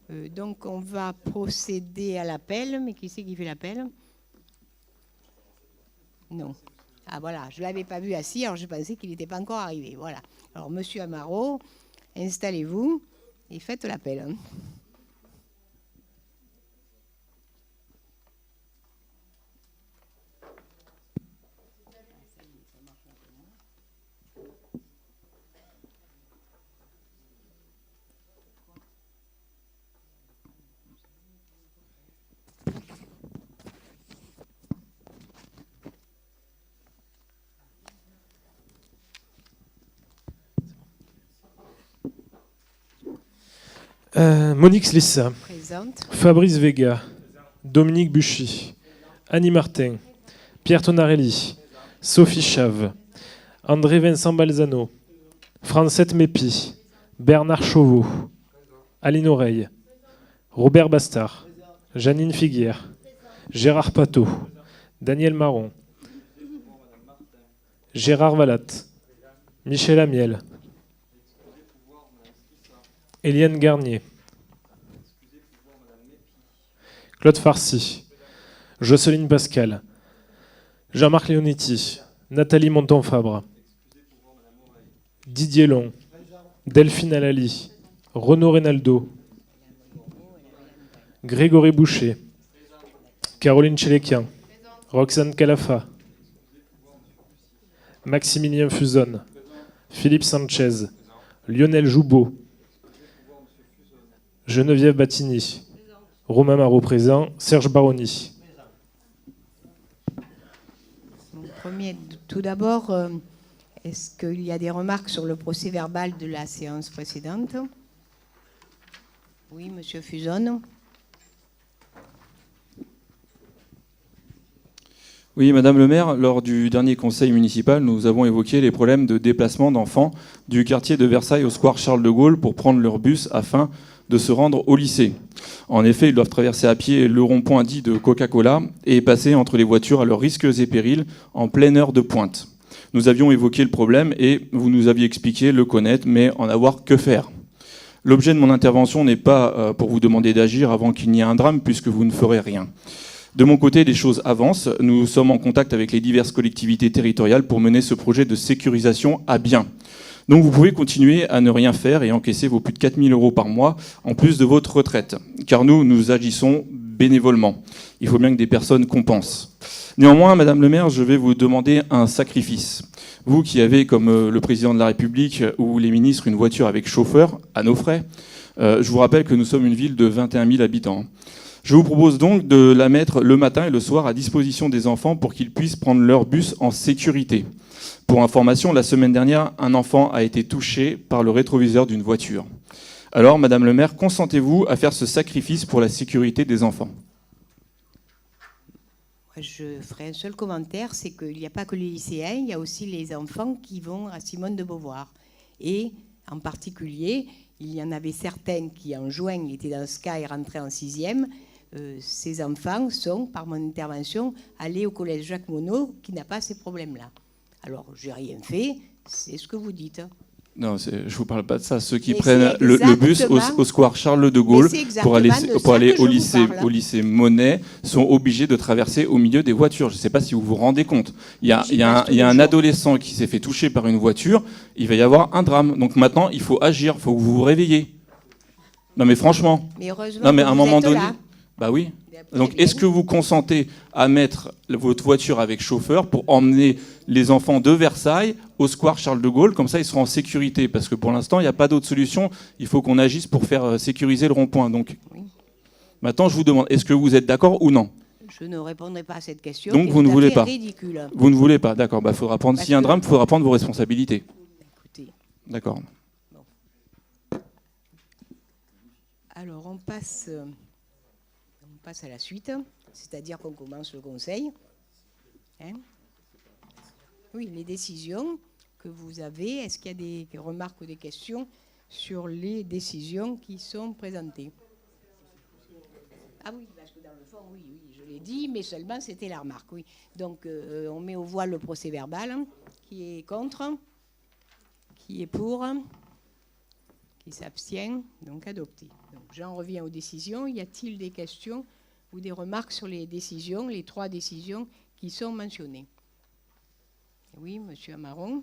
Donc, on va procéder à l'appel. Mais qui c'est qui fait l'appel? Non. Ah, voilà, je ne l'avais pas vu assis, alors je pensais qu'il n'était pas encore arrivé. Voilà. Alors, monsieur Amaro, installez-vous et faites l'appel. Monique Slissa, Présente. Fabrice Vega, Dominique Buchy, Annie Martin, Pierre Tonarelli, Sophie Chave, André Vincent Balzano, Francette Mépi, Bernard Chauveau, Aline Oreille, Robert Bastard, Janine Figuière, Gérard Pateau, Daniel Marron, Gérard Valatte, Michel Amiel, Eliane Garnier, Claude Farcy, Jocelyne Pascal, Jean-Marc Leonetti, Nathalie Monton-Fabre, Didier Long, Delphine Alali, Renaud Reynaldo, Grégory Boucher, Caroline Chéléquian, Roxane Calafa, Maximilien Fuzon, Philippe Sanchez, Lionel Joubeau, Geneviève Battini, Romain Marot présent, Serge Baroni. Tout d'abord, est-ce qu'il y a des remarques sur le procès-verbal de la séance précédente? Oui, monsieur Fuzon. Oui, Madame le maire, lors du dernier conseil municipal, nous avons évoqué les problèmes de déplacement d'enfants du quartier de Versailles au square Charles de Gaulle pour prendre leur bus afin de se rendre au lycée. En effet, ils doivent traverser à pied le rond-point dit de Coca-Cola et passer entre les voitures à leurs risques et périls en pleine heure de pointe. Nous avions évoqué le problème et vous nous aviez expliqué le connaître, mais en avoir que faire. L'objet de mon intervention n'est pas pour vous demander d'agir avant qu'il n'y ait un drame, puisque vous ne ferez rien. De mon côté, les choses avancent. Nous sommes en contact avec les diverses collectivités territoriales pour mener ce projet de sécurisation à bien. Donc vous pouvez continuer à ne rien faire et encaisser vos plus de 4 000 € par mois en plus de votre retraite. Car nous agissons bénévolement. Il faut bien que des personnes compensent. Néanmoins, Madame le maire, je vais vous demander un sacrifice. Vous qui avez, comme le président de la République ou les ministres, une voiture avec chauffeur, à nos frais, je vous rappelle que nous sommes une ville de 21 000 habitants. Je vous propose donc de la mettre le matin et le soir à disposition des enfants pour qu'ils puissent prendre leur bus en sécurité. Pour information, la semaine dernière, un enfant a été touché par le rétroviseur d'une voiture. Alors, Madame le maire, consentez-vous à faire ce sacrifice pour la sécurité des enfants ? Je ferai un seul commentaire, c'est qu'il n'y a pas que les lycéens, il y a aussi les enfants qui vont à Simone de Beauvoir. Et en particulier, il y en avait certains qui, en juin, étaient dans ce cas et rentraient en 6e. Ces enfants sont, par mon intervention, allés au collège Jacques Monod, qui n'a pas ces problèmes-là. Alors, j'ai rien fait, c'est ce que vous dites. Non, je ne vous parle pas de ça. Ceux qui prennent le bus au square Charles de Gaulle pour aller au lycée Monet sont obligés de traverser au milieu des voitures. Je ne sais pas si vous vous rendez compte. Il y a un adolescent qui s'est fait toucher par une voiture, il va y avoir un drame. Donc maintenant, il faut agir, il faut que vous vous réveillez. Non mais franchement. Mais heureusement non mais à un moment donné. Là. Bah oui. Donc, est-ce que vous consentez à mettre votre voiture avec chauffeur pour emmener les enfants de Versailles au square Charles de Gaulle? Comme ça, ils seront en sécurité. Parce que pour l'instant, il n'y a pas d'autre solution. Il faut qu'on agisse pour faire sécuriser le rond-point. Donc, oui. Maintenant, je vous demande, est-ce que vous êtes d'accord ou non? Je ne répondrai pas à cette question. Donc, vous ne voulez pas. Ridicule. Vous ne voulez pas. D'accord. Bah, faudra prendre. S'il y a un drame, il faudra prendre vos responsabilités. Écoutez. D'accord. Bon. Alors, on passe à la suite, c'est-à-dire qu'on commence le conseil. Hein? Oui, les décisions que vous avez, est-ce qu'il y a des remarques ou des questions sur les décisions qui sont présentées? Ah oui, parce que dans le fond, oui, je l'ai dit, mais seulement c'était la remarque, oui. Donc, on met aux voix le procès-verbal. Qui est contre? Qui est pour? Qui s'abstient, donc adopté. Donc, j'en reviens aux décisions. Y a-t-il des questions ou des remarques sur les décisions, les 3 décisions qui sont mentionnées? Oui, Monsieur Amaron.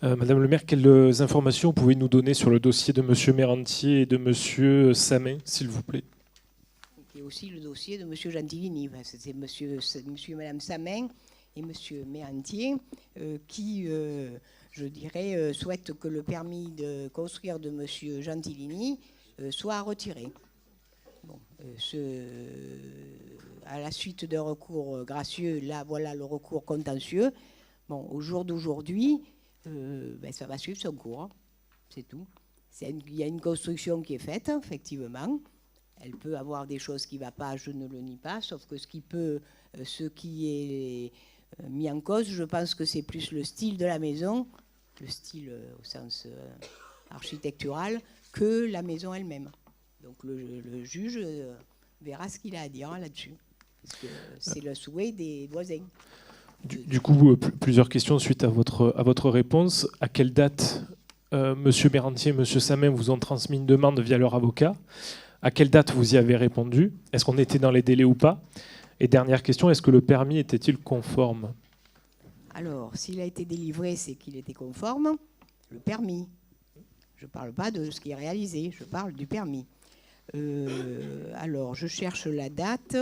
Madame le maire, quelles informations pouvez-vous nous donner sur le dossier de Monsieur Mérantier et de Monsieur Samet, s'il vous plaît? Et aussi le dossier de Monsieur Gentilini. C'est Monsieur et Madame Samin et Monsieur Mérantier qui, je dirais, souhaitent que le permis de construire de Monsieur Gentilini soit retiré. Bon, à la suite d'un recours gracieux, là, voilà le recours contentieux. Bon, au jour d'aujourd'hui, ça va suivre son cours, hein. C'est tout. Il y a une construction qui est faite, effectivement. Elle peut avoir des choses qui ne vont pas, je ne le nie pas, sauf que ce qui est mis en cause, je pense que c'est plus le style de la maison, le style au sens architectural, que la maison elle-même. Donc le juge verra ce qu'il a à dire là-dessus. Parce que c'est le souhait des voisins. Du coup, plusieurs questions suite à votre réponse. À quelle date Monsieur Mérantier et Monsieur Samin vous ont transmis une demande via leur avocat? À quelle date vous y avez répondu? Est-ce qu'on était dans les délais ou pas? Et dernière question, est-ce que le permis était-il conforme? Alors, s'il a été délivré, c'est qu'il était conforme. Le permis. Je ne parle pas de ce qui est réalisé, je parle du permis. Alors, je cherche la date.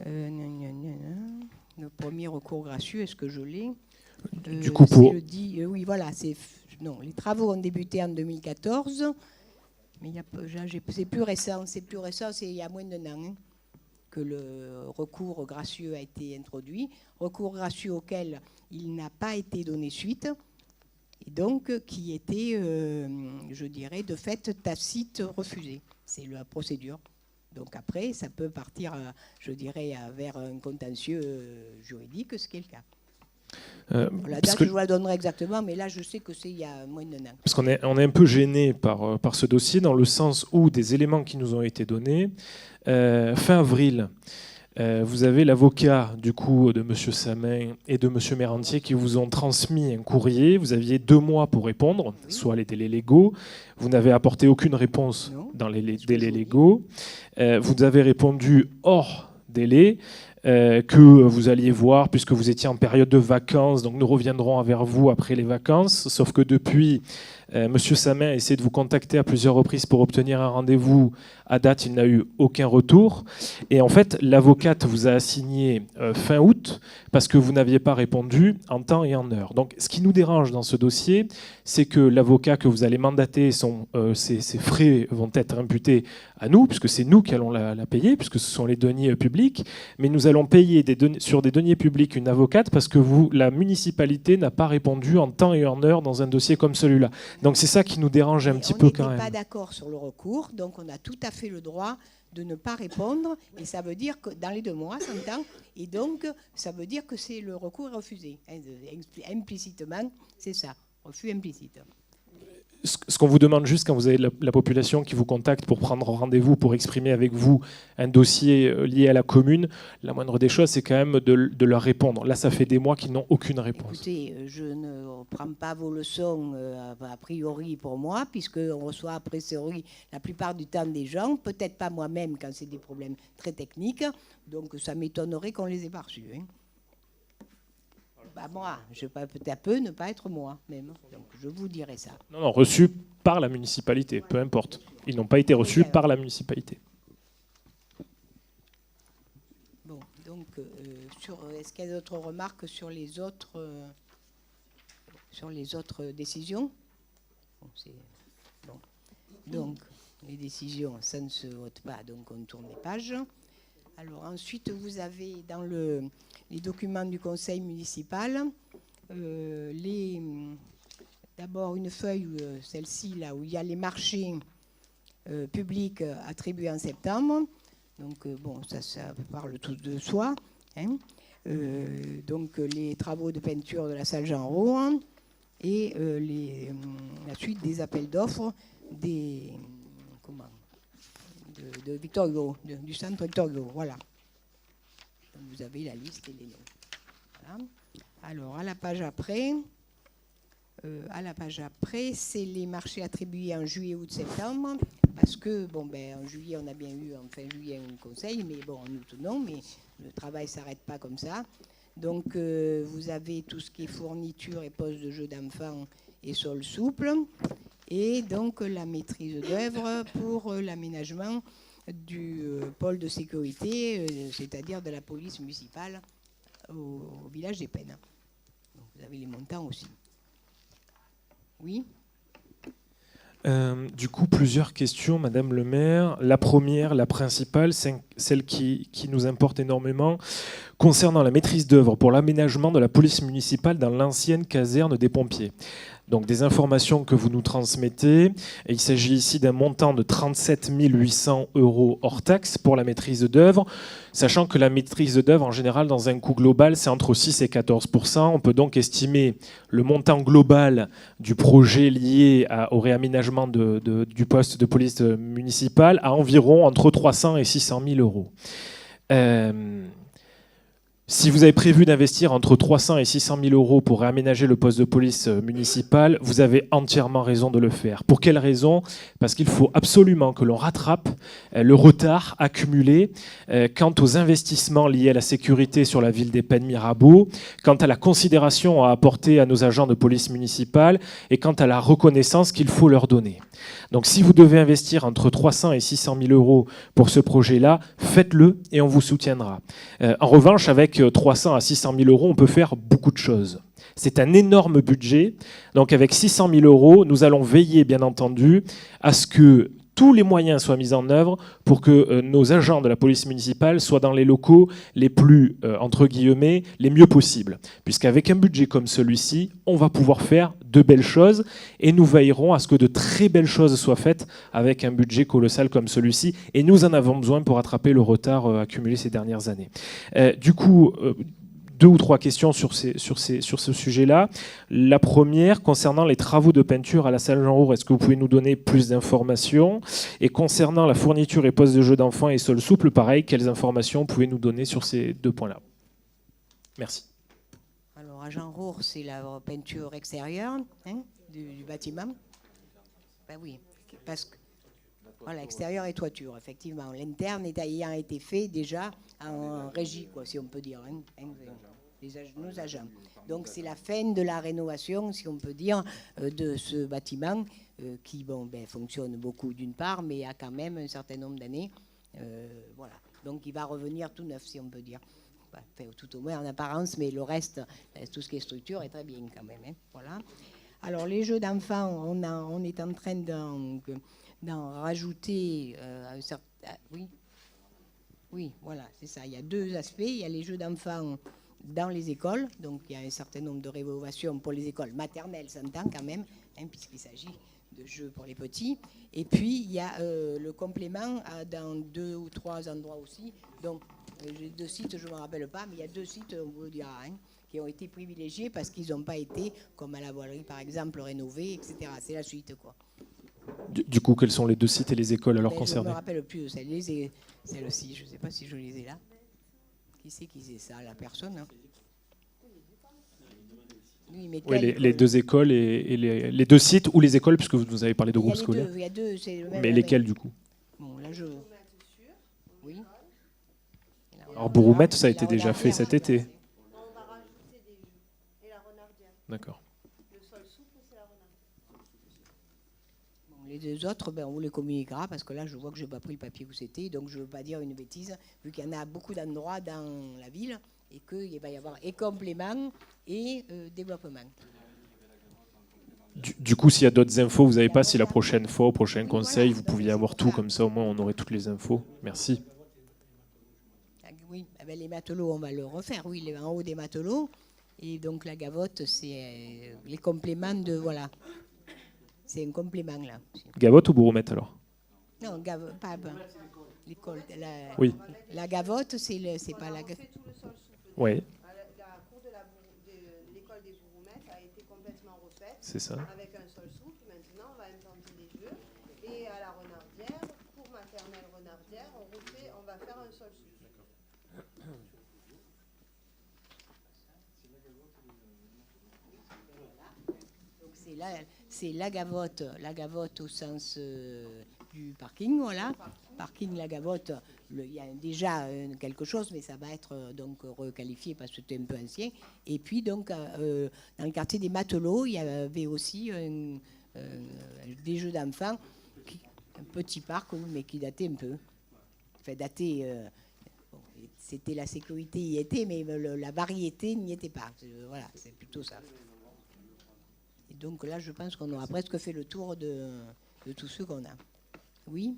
Le premier recours gracieux, est-ce que je l'ai? Du coup, pour... oui, voilà. Non, les travaux ont débuté en 2014, mais c'est plus récent. C'est il y a moins d'un an que le recours gracieux a été introduit. Recours gracieux auquel il n'a pas été donné suite, et donc qui était, je dirais, de fait tacite refusé. C'est la procédure. Donc après, ça peut partir, je dirais, vers un contentieux juridique, ce qui est le cas. La date, je vous la donnerai exactement, mais là, je sais que c'est il y a moins d'un an. Parce qu'on est un peu gêné par ce dossier, dans le sens où des éléments qui nous ont été donnés. Fin avril, vous avez l'avocat du coup de M. Samin et de M. Mérantier qui vous ont transmis un courrier. Vous aviez 2 mois pour répondre, oui, soit les délais légaux. Vous n'avez apporté aucune réponse dans les délais légaux. Vous avez répondu hors délai. Que vous alliez voir puisque vous étiez en période de vacances, donc nous reviendrons vers vous après les vacances, sauf que depuis, M. Samin a essayé de vous contacter à plusieurs reprises pour obtenir un rendez-vous. À date, il n'a eu aucun retour. Et en fait, l'avocate vous a assigné fin août parce que vous n'aviez pas répondu en temps et en heure. Donc ce qui nous dérange dans ce dossier, c'est que l'avocat que vous allez mandater, ses frais vont être imputés à nous, puisque c'est nous qui allons la payer, puisque ce sont les deniers publics, mais nous allons payer sur des deniers publics une avocate parce que la municipalité n'a pas répondu en temps et en heure dans un dossier comme celui-là. Donc c'est ça qui nous dérange un petit peu quand même. On n'était pas d'accord sur le recours, donc on a tout à fait le droit de ne pas répondre, et ça veut dire que dans les 2 mois, ça s'entend, et donc ça veut dire que c'est le recours est refusé. Implicitement, c'est ça, refus implicite. Ce qu'on vous demande juste quand vous avez la population qui vous contacte pour prendre rendez-vous, pour exprimer avec vous un dossier lié à la commune, la moindre des choses, c'est quand même de leur répondre. Là, ça fait des mois qu'ils n'ont aucune réponse. Écoutez, je ne prends pas vos leçons a priori pour moi, puisqu'on reçoit a priori la plupart du temps des gens, peut-être pas moi-même quand c'est des problèmes très techniques, donc ça m'étonnerait qu'on les ait pas reçus. Hein. Bah moi, je peux peut-être ne pas être moi même, donc je vous dirai ça. Non, reçus par la municipalité, peu importe. Ils n'ont pas été reçus par la municipalité. Bon, donc, est-ce qu'il y a d'autres remarques sur les autres décisions? Bon. Donc, les décisions, ça ne se vote pas, donc on tourne les pages. Alors ensuite, vous avez dans les documents du conseil municipal, d'abord une feuille, celle-ci, là, où il y a les marchés publics attribués en septembre. Donc, bon, ça parle tout de soi. Hein. Donc, les travaux de peinture de la salle Jean Rohan et la suite des appels d'offres de Victor Hugo, du centre Victor Hugo, voilà. Donc vous avez la liste et les noms. Voilà. Alors, à la page après, à la page après, c'est les marchés attribués en juillet, août, septembre, parce que, bon, en juillet, on a bien eu, en fin juillet, un conseil, mais bon, en août, non, mais le travail ne s'arrête pas comme ça. Donc, vous avez tout ce qui est fourniture et postes de jeux d'enfants et sol souple, et donc la maîtrise d'œuvre pour l'aménagement du pôle de sécurité, c'est-à-dire de la police municipale au village des Pennes. Donc, vous avez les montants aussi. Oui. Du coup, plusieurs questions, Madame le maire. La première, la principale, c'est celle qui nous importe énormément, concernant la maîtrise d'œuvre pour l'aménagement de la police municipale dans l'ancienne caserne des pompiers. Donc des informations que vous nous transmettez. Et il s'agit ici d'un montant de 37 800 € hors taxe pour la maîtrise d'œuvre, sachant que la maîtrise d'œuvre, en général, dans un coût global, c'est entre 6 et 14%. On peut donc estimer le montant global du projet lié au réaménagement du poste de police municipale à environ entre 300 et 600 000 €. Si vous avez prévu d'investir entre 300 et 600 000 € pour réaménager le poste de police municipal, vous avez entièrement raison de le faire. Pour quelle raison ? Parce qu'il faut absolument que l'on rattrape le retard accumulé quant aux investissements liés à la sécurité sur la ville des Pennes-Mirabeau, quant à la considération à apporter à nos agents de police municipale et quant à la reconnaissance qu'il faut leur donner. Donc si vous devez investir entre 300 et 600 000 € pour ce projet-là, faites-le et on vous soutiendra. En revanche, avec 300 à 600 000 €, on peut faire beaucoup de choses. C'est un énorme budget. Donc avec 600 000 €, nous allons veiller, bien entendu, à ce que tous les moyens soient mis en œuvre pour que nos agents de la police municipale soient dans les locaux les plus, entre guillemets, les mieux possibles. Puisqu'avec un budget comme celui-ci, on va pouvoir faire de belles choses et nous veillerons à ce que de très belles choses soient faites avec un budget colossal comme celui-ci. Et nous en avons besoin pour rattraper le retard accumulé ces dernières années. Du coup, 2 ou 3 questions sur ce sujet-là. La première, concernant les travaux de peinture à la salle Jean Roure, est-ce que vous pouvez nous donner plus d'informations ? Et concernant la fourniture et postes de jeux d'enfants et sol souple, pareil, quelles informations pouvez nous donner sur ces 2 points-là ? Merci. Alors, à Jean Roure, c'est la peinture extérieure du bâtiment. Ben oui, parce que voilà, extérieur et toiture, effectivement. L'interne ayant été fait déjà en régie, quoi, si on peut dire, nos agents. Donc c'est la fin de la rénovation, si on peut dire, de ce bâtiment qui fonctionne beaucoup d'une part, mais a quand même un certain nombre d'années. Voilà. Donc il va revenir tout neuf, si on peut dire. Enfin, tout au moins en apparence, mais le reste, tout ce qui est structure, est très bien quand même. Voilà. Alors les jeux d'enfants, on est en train d'en rajouter un certain... Oui, voilà, c'est ça. Il y a 2 aspects. Il y a les jeux d'enfants dans les écoles. Donc, il y a un certain nombre de rénovations pour les écoles maternelles, s'entend quand même, puisqu'il s'agit de jeux pour les petits. Et puis, il y a le complément dans 2 ou 3 endroits aussi. Donc, j'ai 2 sites, je ne me rappelle pas, mais il y a 2 sites, on vous le dira, qui ont été privilégiés parce qu'ils n'ont pas été, comme à la voilerie par exemple, rénovés, etc. C'est la suite, quoi. Du coup, quels sont les 2 sites et les écoles alors concernés ? Je ne me rappelle plus. Celle-ci, je ne sais pas si je les ai là. Qui c'est ça, la personne Oui, mais les 2 écoles et les 2 sites ou les écoles, puisque vous nous avez parlé de groupes scolaires. Il y a 2, c'est le même. Mais lesquels, du coup ? Bon, là, Oui. Alors, Bourroumette, ça a été déjà fait cet été. On va rajouter des jeux. Et la renardière. D'accord. Le sol souple, c'est la renardière. Les 2 autres, on vous les communiquera, parce que là, je vois que je n'ai pas pris le papier où c'était, donc je ne veux pas dire une bêtise, vu qu'il y en a beaucoup d'endroits dans la ville, et qu'il va y avoir et complément et développement. Du coup, s'il y a d'autres infos, vous n'avez pas, si la prochaine fois, au prochain conseil, vous pouviez avoir tout, comme ça, au moins, on aurait toutes les infos. Merci. Oui, les matelots, on va le refaire, oui, en haut des matelots. Et donc, la gavotte, c'est les compléments de... Voilà. C'est un complément, là. Gavotte ou Bourroumette, alors ? Non, pas l'école. Oui. La gavotte, c'est pas la... Oui. La cour de l'école des Bourroumettes a été complètement refaite. C'est ça. Avec un sol souple. Maintenant, on va implanter des jeux. Et à la renardière, pour maternelle renardière, on va faire un sol souple. C'est la Gavotte au sens du parking, voilà. Parking La Gavotte, il y a déjà quelque chose, mais ça va être donc requalifié parce que c'était un peu ancien. Et puis donc dans le quartier des Matelots, il y avait aussi des jeux d'enfants, un petit parc, mais qui datait un peu. Enfin, daté. C'était la sécurité y était, mais la variété n'y était pas. Voilà, c'est plutôt ça. Et donc là, je pense qu'on aura presque fait le tour de tous ceux qu'on a. Oui.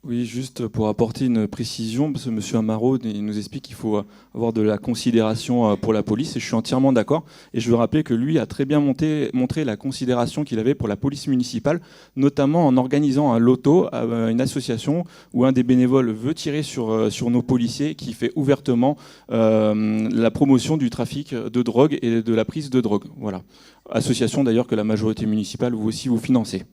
Oui, juste pour apporter une précision, parce que M. Amaro il nous explique qu'il faut avoir de la considération pour la police, et je suis entièrement d'accord. Et je veux rappeler que lui a très bien montré la considération qu'il avait pour la police municipale, notamment en organisant un loto à une association où un des bénévoles veut tirer sur nos policiers, qui fait ouvertement la promotion du trafic de drogue et de la prise de drogue. Voilà. Association d'ailleurs que la majorité municipale vous aussi vous financez.